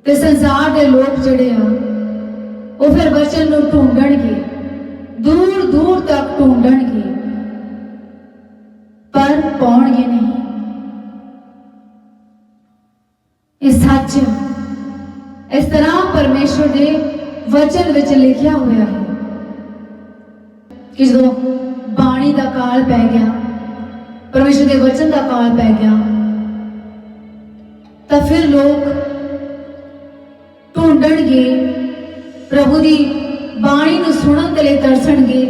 ते संसार के लोग जड़े आ वो फिर वचन को ढूंढणगे, दूर दूर तक ढूंढणगे, पर पाउणगे नहीं। इस सच इस तरह परमेश्वर के वचन विच लिखा हुआ है कि जो बाणी का काल पै गया, परमेश्वर के वचन का काल पै गया, तो फिर लोग ढूंढणगे, प्रभु की बाणी को सुनने के लिए तरसणगे,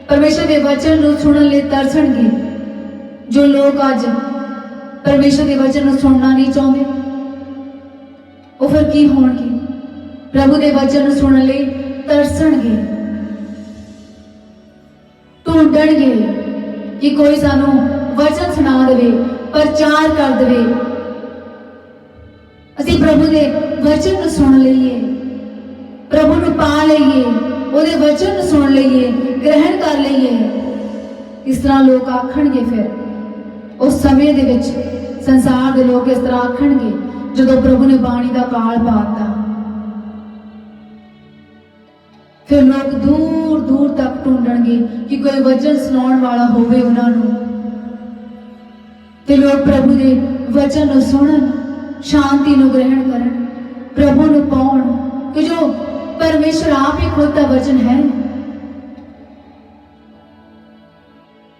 परमेश्वर के वचन को सुनने लिए तरसणगे। जो लोग आज परमेश्वर के वचन को सुनना नहीं चाहते, वो फिर की होणगे, प्रभु के वचन को सुनने लिए तरसणगे, ढूंढणगे कि कोई सानू वचन सुना दे, प्रचार कर दे, असी प्रभु के वचन को सुन लीए, प्रभु को पा लीए, ਉਹਦੇ वचन सुन लीए, ग्रहण कर लीए। इस तरह लोग आखणगे, फिर उस समय दे विच संसार के लोग इस तरह आखणगे जो प्रभु ने बाणी का काल पाता। फिर लोग दूर दूर तक ढूंढणगे कि कोई वचन सुनाउण वाला होवे उन्हां नूं। ਤੇ ਲੋਕ ਪ੍ਰਭੂ ਦੇ ਵਚਨ ਨੂੰ ਸੁਣਨ, ਸ਼ਾਂਤੀ ਨੂੰ ਗ੍ਰਹਿਣ ਕਰਨ, ਪ੍ਰਭੂ ਨੂੰ ਪਾਉਣ ਕਿ ਜੋ ਪਰਮੇਸ਼ਰ ਆਪ ਹੀ ਖੁਦ ਦਾ ਵਚਨ ਹੈ।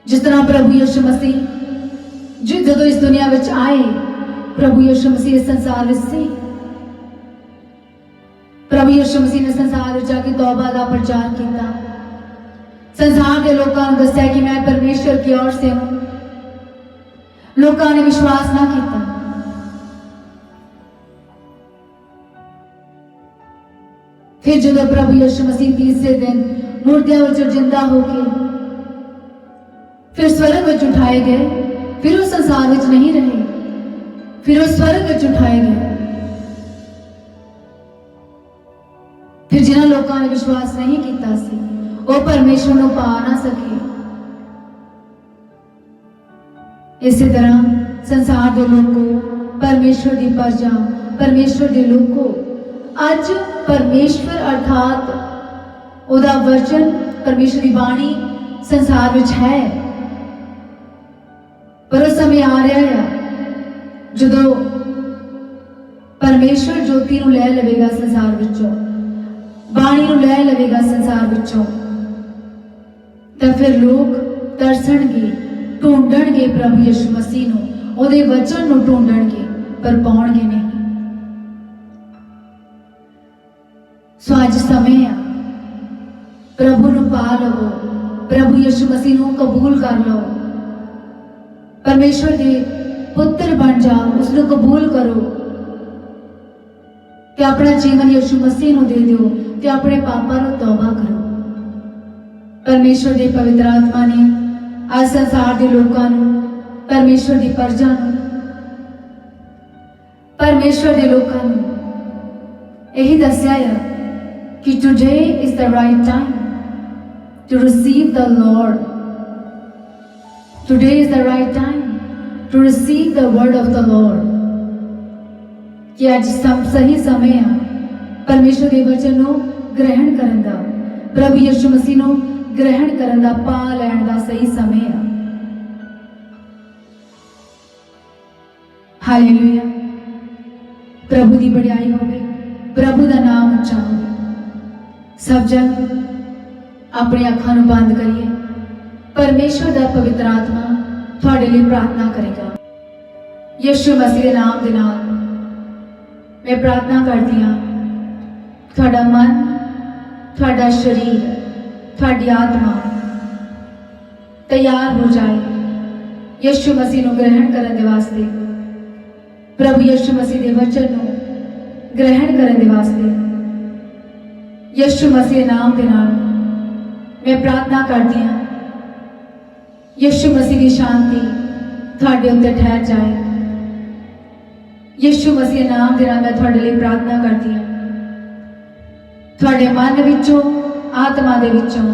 ਜਿਸ ਤਰ੍ਹਾਂ ਪ੍ਰਭੂ ਯਿਸੂ ਮਸੀਹ ਜਦੋਂ ਇਸ ਦੁਨੀਆ ਵਿੱਚ ਆਏ, ਪ੍ਰਭੂ ਯਿਸੂ ਮਸੀਹ ਇਸ ਸੰਸਾਰ ਵਿੱਚ ਸੀ। ਪ੍ਰਭੂ ਯਿਸੂ ਮਸੀਹ ਨੇ ਸੰਸਾਰ ਵਿੱਚ ਜਾ ਕੇ ਤੌਬਾ ਦਾ ਪ੍ਰਚਾਰ ਕੀਤਾ, ਸੰਸਾਰ ਦੇ ਲੋਕਾਂ ਨੂੰ ਦੱਸਿਆ ਕਿ ਮੈਂ परमेश्वर की ओर से हूं। लोगों ने विश्वास ना किया। फिर जो प्रभु यीशु मसीह तीसरे दिन मुर्दों विचों जिंदा होके फिर स्वर्ग विच उठाए गए, फिर उस संसार विच नहीं रहे, फिर उस स्वर्ग विच उठाए गए। फिर जिन्हां लोगों ने विश्वास नहीं किया सी, वो परमेश्वर को पा ना सके। इसी तरह संसार के लोगों, परमेश्वर की प्रजा, परमेश्वर के लोगों अज परमेश्वर अर्थात उहदा वचन, परमेश्वर की बाणी संसार विच है, पर उस समय आ रहा है जदों परमेश्वर ज्योति नूं लै लवेगा संसार विचों, बाणी नूं लै लवेगा संसार विचों, तो फिर लोग तरसणगे, ढूंढणगे प्रभु यीशु मसीह नूं, उहदे वचन नूं ढूंढणगे, पर पाउणगे नहीं। सो अज समय आ, प्रभु नूं पा लवो, प्रभु यीशु मसीह नूं कबूल कर लो, परमेश्वर दे पुत्र बन जाओ, उसनूं कबूल करो कि अपना जीवन यीशु मसीह नूं दे दिओ ते अपने पापां नूं तौबा करो। परमेश्वर दे पवित्र आत्मा ने आज संसार के लोगों नूं, परमेश्वर की प्रजा नूं, परमेश्वर के लोगों नूं यही दस्या है कि today is the right time to receive the Lord, today is the right time to receive the word of the Lord, कि आज सही समय है परमेश्वर के वचन को ग्रहण करन दा, प्रभु यीशु मसीह को ग्रहण करन दा, पा लैण दा सही समय है। हालेलुया, प्रभु की बड़ाई होवे, प्रभु का नाम उच्चा हो। सब जन अपनी अखां नूं बंद करिए, परमेश्वर का पवित्र आत्मा तुहाडे लिए प्रार्थना करेगा। यीशु मसीह के नाम दे नाल मैं प्रार्थना करती हाँ, तुहाडा मन, तुहाडा शरीर, तुहाडी आत्मा तैयार हो जाए यीशु मसीह को ग्रहण करने के वास्ते, प्रभु यीशु मसीह के वचन को ग्रहण करने के वास्ते। यीशु मसीह के नाम के नाल मैं प्रार्थना करती हाँ, यीशु मसीह की शांति तुहाडे उत्ते ठहर जाए। यीशु मसीह नाम दे नाल मैं तुहाडे लिए प्रार्थना करती हाँ, तुहाडे मन विचों, आत्मा दे विचों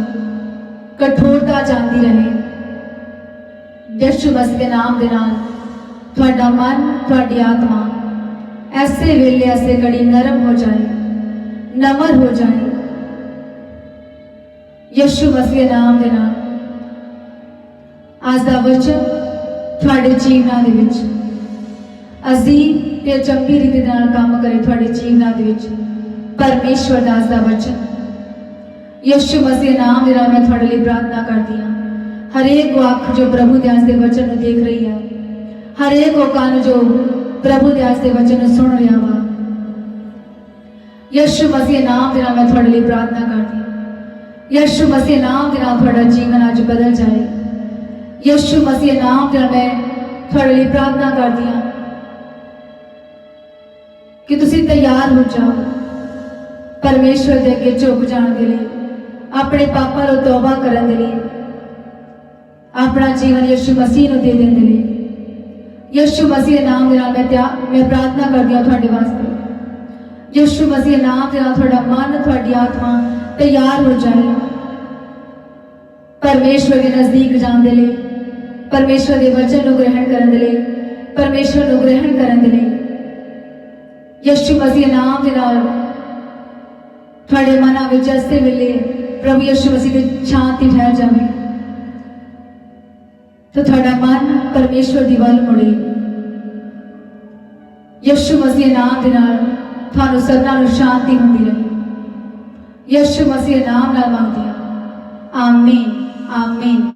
कठोरता जाती रहे। यीशु मसीह के नाम दे नाल तुहाडा मन, तुहाडी आत्मा ऐसे वेले, ऐसे घड़ी नरम हो जाए, नमर हो जाए। यीशु मसीह के नाम दे नाल आज दा वचन तुहाडे जीवनां दे विच अजीम ते अचंभी रीति नाल काम करे। तुहाडे जीवनां दे विच परमेश्वर दा आज दा वचन, यीशु मसीह नाम दे नाल मैं तुहाडे लिए प्रार्थना करदी हां। हर एक को अख जो प्रभु दे आज दे वचन नूं देख रही है, हर एक को कान जो प्रभु दे आज दे वचन नूं सुन रहा वा, यीशु मसीह नाम दे नाल मैं तुहाडे लिए प्रार्थना करदी हां। यीशु मसीह नाम दे नाल तुहाडा जीवन अज बदल जाए। यीशु मसीह नाम दे नाल मैं तुहाडे लिए प्रार्थना करदी हां कि तुसीं तैयार हो जाओ परमेश्वर दे अगे झुक जाण दे लिए, अपने पापां नूं तौबा करन दे लिए, अपना जीवन यीशु मसीह नूं दे देण दे लिए। यीशु मसीह नाम दे नाल मैं प्रार्थना करदी हां तुहाडे वास्ते। यीशु मसीह नाम दे नाल तुहाडा मन, तुहाडी आत्मा तैयार हो जाए परमेश्वर के नजदीक जाण दे लिए, परमेश्वर के वचन को ग्रहण करने के लिए, परमेश्वर को ग्रहण करने के लिए। यीशु मसीह नाम के नाल तुहाडे मनां विच ऐसे वेले प्रभु यीशु मसीह की शांति ठहर जाए। तो ਤੁਹਾਡਾ ਮਨ ਪਰਮੇਸ਼ਵਰ ਦੀ ਵੱਲ ਮੁੜੇ। ਯਿਸੂ ਮਸੀਹ ਦੇ ਨਾਮ ਦੇ ਨਾਲ ਤੁਹਾਨੂੰ ਸਭਨਾਂ ਨੂੰ ਸ਼ਾਂਤੀ ਹੁੰਦੀ ਰਹੇ। ਯਿਸੂ ਮਸੀਹ ਦੇ ਨਾਮ ਨਾਲ ਮੰਗਦੀ ਹਾਂ, ਆਮੀਨ, ਆਮੀਨ।